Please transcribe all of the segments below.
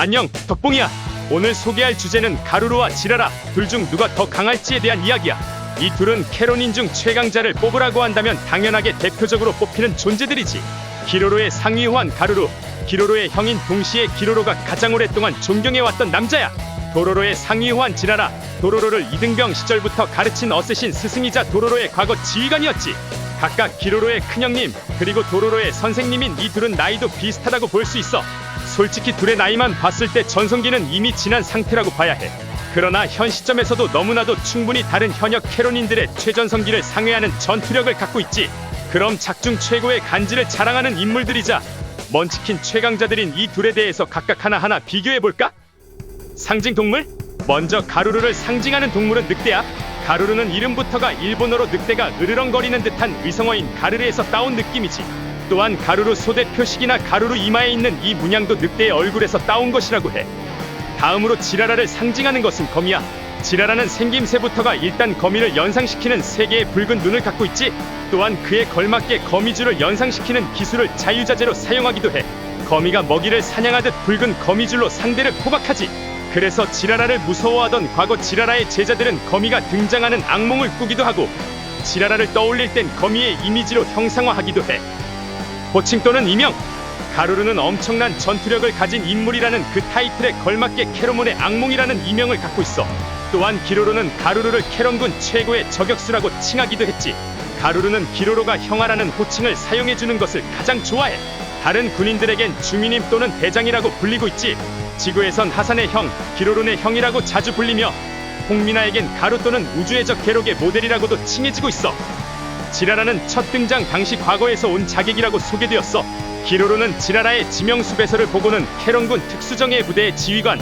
안녕, 덕봉이야. 오늘 소개할 주제는 가루루와 지라라, 둘 중 누가 더 강할지에 대한 이야기야. 이 둘은 캐로닌 중 최강자를 뽑으라고 한다면 당연하게 대표적으로 뽑히는 존재들이지. 기로로의 상위 호환 가루루, 기로로의 형인 동시에 기로로가 가장 오랫동안 존경해왔던 남자야. 도로로의 상위 호환 지라라, 도로로를 이등병 시절부터 가르친 어쌔신 스승이자 도로로의 과거 지휘관이었지. 각각 기로로의 큰형님 그리고 도로로의 선생님인 이 둘은 나이도 비슷하다고 볼 수 있어. 솔직히 둘의 나이만 봤을 때 전성기는 이미 지난 상태라고 봐야 해. 그러나 현 시점에서도 너무나도 충분히 다른 현역 캐로닌들의 최전성기를 상회하는 전투력을 갖고 있지. 그럼 작중 최고의 간지를 자랑하는 인물들이자 먼치킨 최강자들인 이 둘에 대해서 각각 하나하나 비교해볼까? 상징 동물? 먼저 가루루를 상징하는 동물은 늑대야. 가루루는 이름부터가 일본어로 늑대가 으르렁거리는 듯한 의성어인 가르르에서 따온 느낌이지. 또한 가루루 소대 표식이나 가루루 이마에 있는 이 문양도 늑대의 얼굴에서 따온 것이라고 해. 다음으로 지라라를 상징하는 것은 거미야. 지라라는 생김새부터가 일단 거미를 연상시키는 세 개의 붉은 눈을 갖고 있지. 또한 그에 걸맞게 거미줄을 연상시키는 기술을 자유자재로 사용하기도 해. 거미가 먹이를 사냥하듯 붉은 거미줄로 상대를 포박하지. 그래서 지라라를 무서워하던 과거 지라라의 제자들은 거미가 등장하는 악몽을 꾸기도 하고 지라라를 떠올릴 땐 거미의 이미지로 형상화하기도 해. 호칭 또는 이명, 가루루는 엄청난 전투력을 가진 인물이라는 그 타이틀에 걸맞게 캐로몬의 악몽이라는 이명을 갖고 있어. 또한 기로로는 가루루를 캐런군 최고의 저격수라고 칭하기도 했지. 가루루는 기로로가 형아라는 호칭을 사용해주는 것을 가장 좋아해. 다른 군인들에겐 주미님 또는 대장이라고 불리고 있지. 지구에선 하산의 형, 기로론의 형이라고 자주 불리며 홍미나에겐 가루 또는 우주의 적 계록의 모델이라고도 칭해지고 있어. 지라라는 첫 등장 당시 과거에서 온 자객이라고 소개되었어. 기로로는 지라라의 지명수 배설을 보고는 캐런군 특수정예 부대의 지휘관,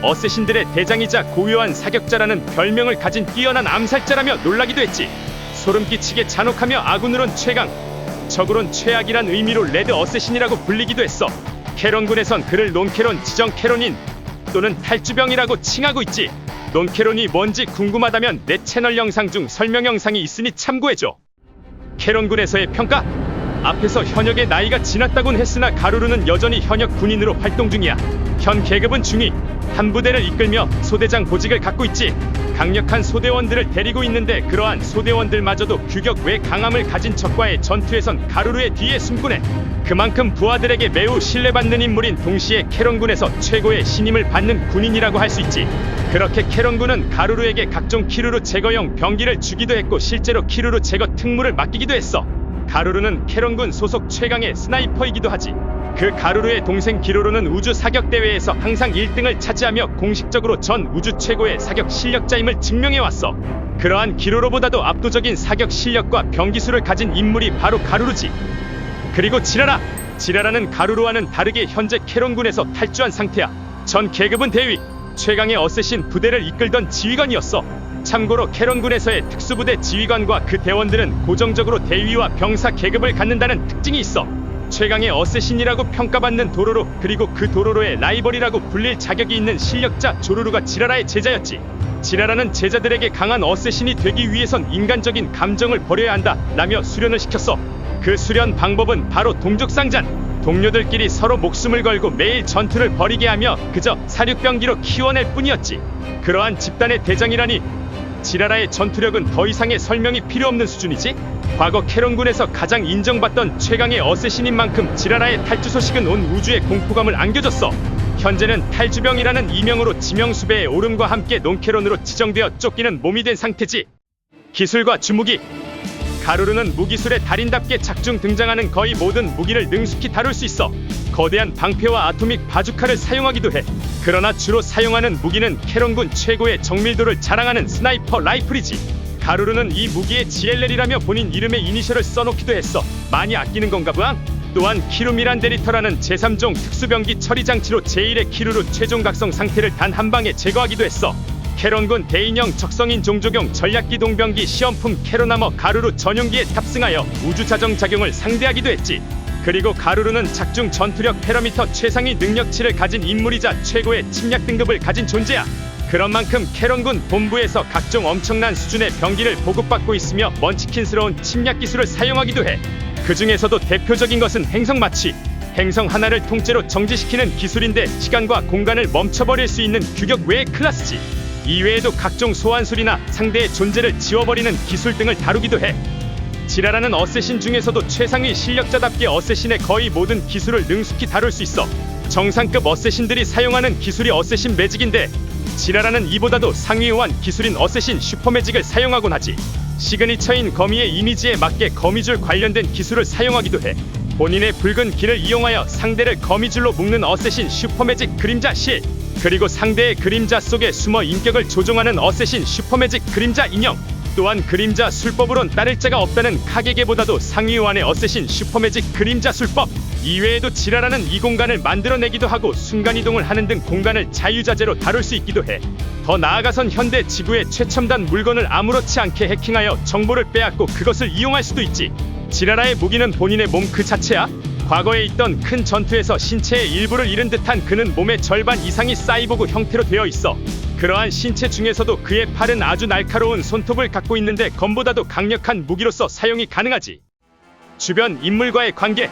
어쌔신들의 대장이자 고유한 사격자라는 별명을 가진 뛰어난 암살자라며 놀라기도 했지. 소름끼치게 잔혹하며 아군으론 최강, 적으론 최악이란 의미로 레드 어쌔신이라고 불리기도 했어. 캐런군에선 그를 논캐론 지정 캐론인 또는 탈주병이라고 칭하고 있지. 논캐론이 뭔지 궁금하다면 내 채널 영상 중 설명 영상이 있으니 참고해줘. 캐런군에서의 평가? 앞에서 현역의 나이가 지났다곤 했으나 가루루는 여전히 현역 군인으로 활동 중이야. 현 계급은 중위, 한 부대를 이끌며 소대장 보직을 갖고 있지. 강력한 소대원들을 데리고 있는데 그러한 소대원들마저도 규격 외 강함을 가진 적과의 전투에선 가루루의 뒤에 숨곤 해. 그만큼 부하들에게 매우 신뢰받는 인물인 동시에 캐런군에서 최고의 신임을 받는 군인이라고 할 수 있지. 그렇게 캐런군은 가루루에게 각종 키루루 제거용 병기를 주기도 했고 실제로 키루루 제거 특무를 맡기기도 했어. 가루루는 캐런군 소속 최강의 스나이퍼이기도 하지. 그 가루루의 동생 기로루는 우주 사격 대회에서 항상 1등을 차지하며 공식적으로 전 우주 최고의 사격 실력자임을 증명해왔어. 그러한 기로로보다도 압도적인 사격 실력과 병기술을 가진 인물이 바로 가루루지. 그리고 지라라! 지라라는 가루루와는 다르게 현재 캐런군에서 탈주한 상태야. 전 계급은 대위, 최강의 어쌔신 부대를 이끌던 지휘관이었어. 참고로 캐런군에서의 특수부대 지휘관과 그 대원들은 고정적으로 대위와 병사 계급을 갖는다는 특징이 있어. 최강의 어쌔신이라고 평가받는 도로로, 그리고 그 도로로의 라이벌이라고 불릴 자격이 있는 실력자 조루루가 지라라의 제자였지. 지라라는 제자들에게 강한 어쌔신이 되기 위해선 인간적인 감정을 버려야 한다 라며 수련을 시켰어. 그 수련 방법은 바로 동족상잔, 동료들끼리 서로 목숨을 걸고 매일 전투를 벌이게 하며 그저 사륙병기로 키워낼 뿐이었지. 그러한 집단의 대장이라니 지라라의 전투력은 더 이상의 설명이 필요 없는 수준이지. 과거 캐런군에서 가장 인정받던 최강의 어쌔신인 만큼 지라라의 탈주 소식은 온 우주에 공포감을 안겨줬어. 현재는 탈주병이라는 이명으로 지명수배의 오름과 함께 논캐론으로 지정되어 쫓기는 몸이 된 상태지. 기술과 주무기, 가루루는 무기술의 달인답게 작중 등장하는 거의 모든 무기를 능숙히 다룰 수 있어. 거대한 방패와 아토믹 바주카를 사용하기도 해. 그러나 주로 사용하는 무기는 캐런군 최고의 정밀도를 자랑하는 스나이퍼 라이플이지. 가루루는 이 무기의 GLL이라며 본인 이름의 이니셜을 써놓기도 했어. 많이 아끼는 건가 보앙? 또한 키루미란데리터라는 제3종 특수병기 처리 장치로 제1의 키루루 최종 각성 상태를 단 한 방에 제거하기도 했어. 캐런군 대인형 적성인 종족용 전략기 동병기 시험품 캐로나머 가루루 전용기에 탑승하여 우주자정 작용을 상대하기도 했지. 그리고 가루루는 작중 전투력 패러미터 최상위 능력치를 가진 인물이자 최고의 침략 등급을 가진 존재야. 그런 만큼 캐런군 본부에서 각종 엄청난 수준의 병기를 보급받고 있으며 먼치킨스러운 침략 기술을 사용하기도 해. 그 중에서도 대표적인 것은 행성마취, 행성 하나를 통째로 정지시키는 기술인데 시간과 공간을 멈춰버릴 수 있는 규격 외의 클래스지. 이외에도 각종 소환술이나 상대의 존재를 지워버리는 기술 등을 다루기도 해. 지라라는 어쌔신 중에서도 최상위 실력자답게 어쌔신의 거의 모든 기술을 능숙히 다룰 수 있어. 정상급 어쌔신들이 사용하는 기술이 어쌔신 매직인데 지라라는 이보다도 상위 호환 기술인 어쌔신 슈퍼매직을 사용하곤 하지. 시그니처인 거미의 이미지에 맞게 거미줄 관련된 기술을 사용하기도 해. 본인의 붉은 길을 이용하여 상대를 거미줄로 묶는 어쌔신 슈퍼매직 그림자 실, 그리고 상대의 그림자 속에 숨어 인격을 조종하는 어쌔신 슈퍼매직 그림자 인형, 또한 그림자 술법으론 따를 자가 없다는 카게게보다도 상위 호환의 어쌔신 슈퍼매직 그림자 술법. 이외에도 지라라는 이 공간을 만들어내기도 하고 순간이동을 하는 등 공간을 자유자재로 다룰 수 있기도 해. 더 나아가선 현대 지구의 최첨단 물건을 아무렇지 않게 해킹하여 정보를 빼앗고 그것을 이용할 수도 있지. 지라라의 무기는 본인의 몸 그 자체야. 과거에 있던 큰 전투에서 신체의 일부를 잃은 듯한 그는 몸의 절반 이상이 사이보그 형태로 되어 있어. 그러한 신체 중에서도 그의 팔은 아주 날카로운 손톱을 갖고 있는데 검보다도 강력한 무기로서 사용이 가능하지. 주변 인물과의 관계.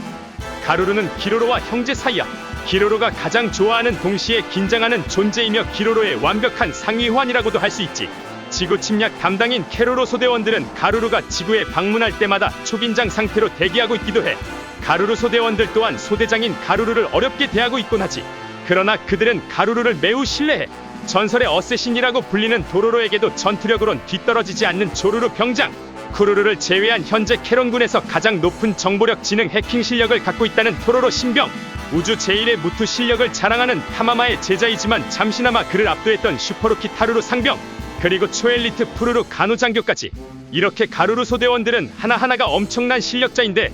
가루루는 기로로와 형제 사이야. 기로로가 가장 좋아하는 동시에 긴장하는 존재이며 기로로의 완벽한 상위 호환이라고도 할 수 있지. 지구 침략 담당인 캐로로 소대원들은 가루루가 지구에 방문할 때마다 초긴장 상태로 대기하고 있기도 해. 가루루 소대원들 또한 소대장인 가루루를 어렵게 대하고 있곤 하지. 그러나 그들은 가루루를 매우 신뢰해. 전설의 어쌔신이라고 불리는 도로로에게도 전투력으론 뒤떨어지지 않는 조루루 병장 쿠루루를 제외한 현재 캐론군에서 가장 높은 정보력 지능 해킹 실력을 갖고 있다는 토로로 신병, 우주 제1의 무투 실력을 자랑하는 타마마의 제자이지만 잠시나마 그를 압도했던 슈퍼루키 타루루 상병, 그리고 초엘리트 푸루루 간우장교까지. 이렇게 가루루 소대원들은 하나하나가 엄청난 실력자인데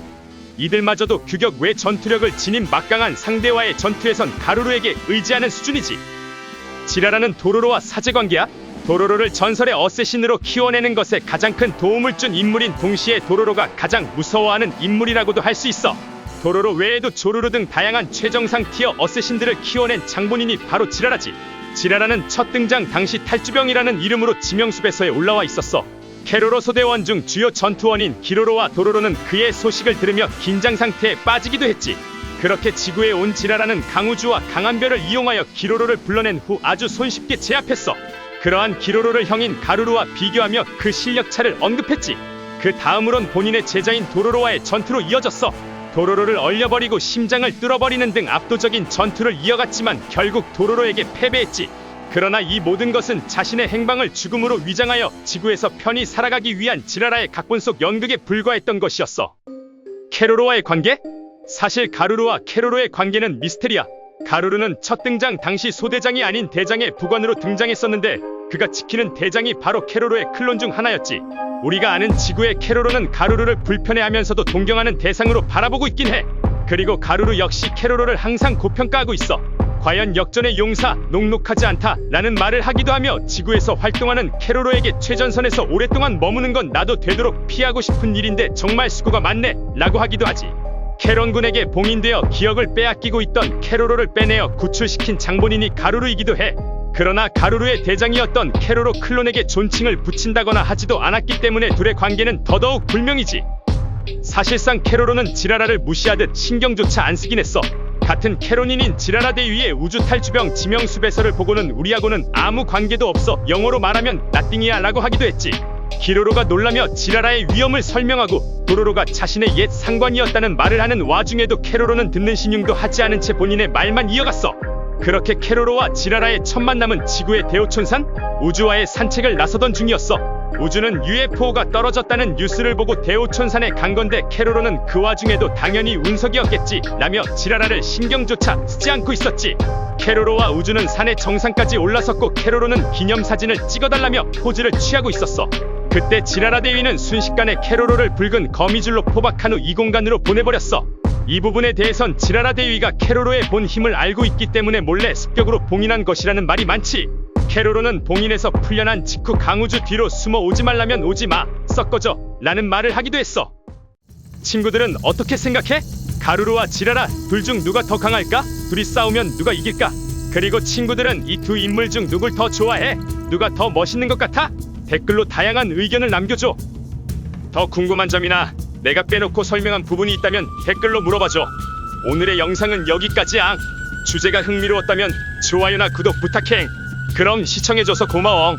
이들마저도 규격 외 전투력을 지닌 막강한 상대와의 전투에선 가루루에게 의지하는 수준이지. 지라라는 도로로와 사제관계야? 도로로를 전설의 어쌔신으로 키워내는 것에 가장 큰 도움을 준 인물인 동시에 도로로가 가장 무서워하는 인물이라고도 할 수 있어. 도로로 외에도 조루루 등 다양한 최정상 티어 어쌔신들을 키워낸 장본인이 바로 지라라지. 지라라는 첫 등장 당시 탈주병이라는 이름으로 지명수배서에 올라와 있었어. 캐로로 소대원 중 주요 전투원인 기로로와 도로로는 그의 소식을 들으며 긴장 상태에 빠지기도 했지. 그렇게 지구에 온 지라라는 강우주와 강한 별을 이용하여 기로로를 불러낸 후 아주 손쉽게 제압했어. 그러한 기로로를 형인 가루루와 비교하며 그 실력차를 언급했지. 그 다음으론 본인의 제자인 도로로와의 전투로 이어졌어. 도로로를 얼려버리고 심장을 뚫어버리는 등 압도적인 전투를 이어갔지만 결국 도로로에게 패배했지. 그러나 이 모든 것은 자신의 행방을 죽음으로 위장하여 지구에서 편히 살아가기 위한 지라라의 각본 속 연극에 불과했던 것이었어. 캐로로와의 관계? 사실 가루루와 캐로로의 관계는 미스테리야. 가루루는 첫 등장 당시 소대장이 아닌 대장의 부관으로 등장했었는데 그가 지키는 대장이 바로 캐로로의 클론 중 하나였지. 우리가 아는 지구의 캐로로는 가루루를 불편해하면서도 동경하는 대상으로 바라보고 있긴 해. 그리고 가루루 역시 캐로로를 항상 고평가하고 있어. 과연 역전의 용사, 녹록하지 않다 라는 말을 하기도 하며 지구에서 활동하는 캐로로에게 최전선에서 오랫동안 머무는 건 나도 되도록 피하고 싶은 일인데 정말 수고가 많네 라고 하기도 하지. 캐런군에게 봉인되어 기억을 빼앗기고 있던 캐로로를 빼내어 구출시킨 장본인이 가루루이기도 해. 그러나 가루루의 대장이었던 캐로로 클론에게 존칭을 붙인다거나 하지도 않았기 때문에 둘의 관계는 더더욱 불명이지. 사실상 캐로로는 지라라를 무시하듯 신경조차 안 쓰긴 했어. 같은 캐론인인 지라라 대위의 우주 탈주병 지명수배서를 보고는 우리하고는 아무 관계도 없어, 영어로 말하면 나띵이야 라고 하기도 했지. 기로로가 놀라며 지라라의 위험을 설명하고 도로로가 자신의 옛 상관이었다는 말을 하는 와중에도 캐로로는 듣는 신용도 하지 않은 채 본인의 말만 이어갔어. 그렇게 캐로로와 지라라의 첫 만남은 지구의 대오촌산? 우주와의 산책을 나서던 중이었어. 우주는 UFO가 떨어졌다는 뉴스를 보고 대오촌산에 간 건데 캐로로는 그 와중에도 당연히 운석이었겠지 라며 지라라를 신경조차 쓰지 않고 있었지. 캐로로와 우주는 산의 정상까지 올라섰고 캐로로는 기념사진을 찍어달라며 포즈를 취하고 있었어. 그때 지라라 대위는 순식간에 캐로로를 붉은 거미줄로 포박한 후 이 공간으로 보내버렸어. 이 부분에 대해선 지라라 대위가 캐로로의 본 힘을 알고 있기 때문에 몰래 습격으로 봉인한 것이라는 말이 많지. 캐로로는 봉인에서 풀려난 직후 강우주 뒤로 숨어 오지 말라면 오지 마, 썩꺼져 라는 말을 하기도 했어. 친구들은 어떻게 생각해? 가루루와 지라라 둘 중 누가 더 강할까? 둘이 싸우면 누가 이길까? 그리고 친구들은 이 두 인물 중 누굴 더 좋아해? 누가 더 멋있는 것 같아? 댓글로 다양한 의견을 남겨줘. 더 궁금한 점이나 내가 빼놓고 설명한 부분이 있다면 댓글로 물어봐줘. 오늘의 영상은 여기까지야. 주제가 흥미로웠다면 좋아요나 구독 부탁해. 그럼 시청해줘서 고마워.